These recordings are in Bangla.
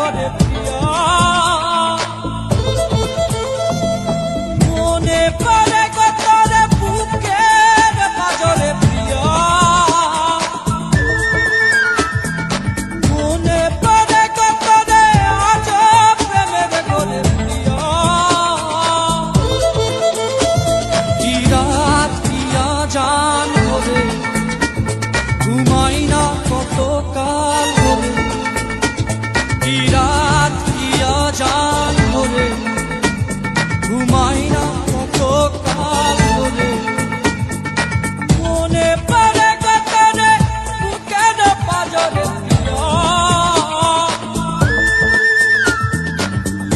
ঘরে প্রিয়া মনে পড়ে কতরে বুকের পাজরে প্রিয়া মনে পড়ে কতরে আজ প্রেমের ঘরে প্রিয়া কি রাত প্রিয়া জান ঘরে ঘুমাই না কত কাল ধরে কি রাত প্রিয়া জান ঘরে ঘুমাই না কত কাল ধরে মনে পড়ে কতরে বুকের পাজরে প্রিয়া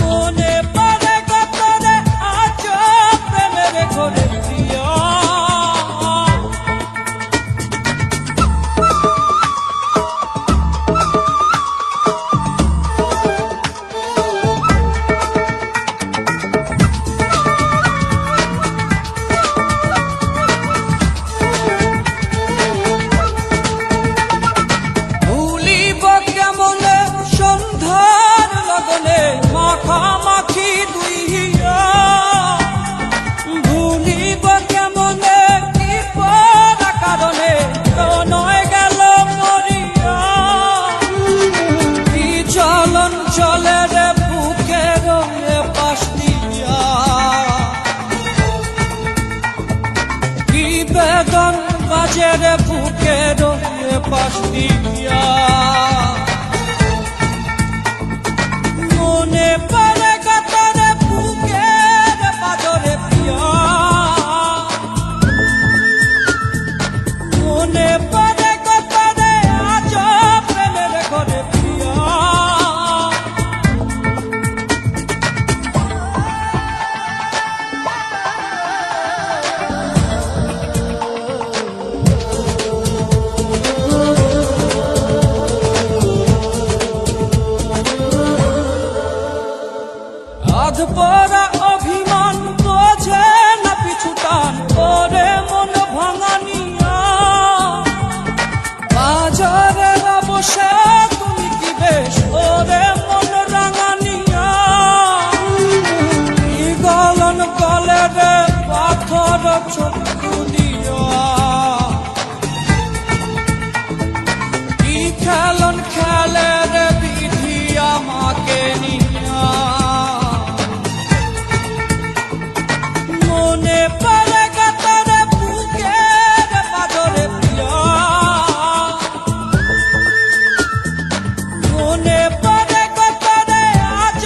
মনে পড়ে কতরে আজ প্রেমের ঘরে প্রিয়া মাখামাখি দুই হিয়া ভুলিব কেমনে কি পরা কারণে নয় গেল মরিয়া কি চলন চলে রে বুকের পাশ দিয়া কি বেদন বাজে রে বুকের পাশ দিয়া মনে পড়ে কতরে বুকের পাজরে প্রিয়া মনে পড়ে কতরে আজ প্রেমের ঘরে প্রিয়া আধপরা অভিমান বোঝে না পিছুটান ওরে মন ভাঙানিয়া বাজারে বসে তুমি কি বেশ ওরে মন রাঙানিয়া কি গলন গলে রে পাথর চক্ষু দিয়া কি খেলন খেলে রে বিধি আমাকে নিয়া মনে পড়ে কতরে বুকের পাজরে প্রিয়া মনে পড়ে কতরে আজ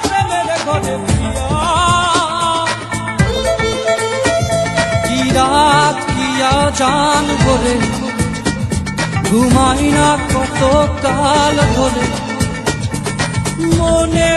প্রেমের ঘরে প্রিয়া কি রাত কিয়া জান ঘরে ঘুমাই না কত কাল ধরে মনে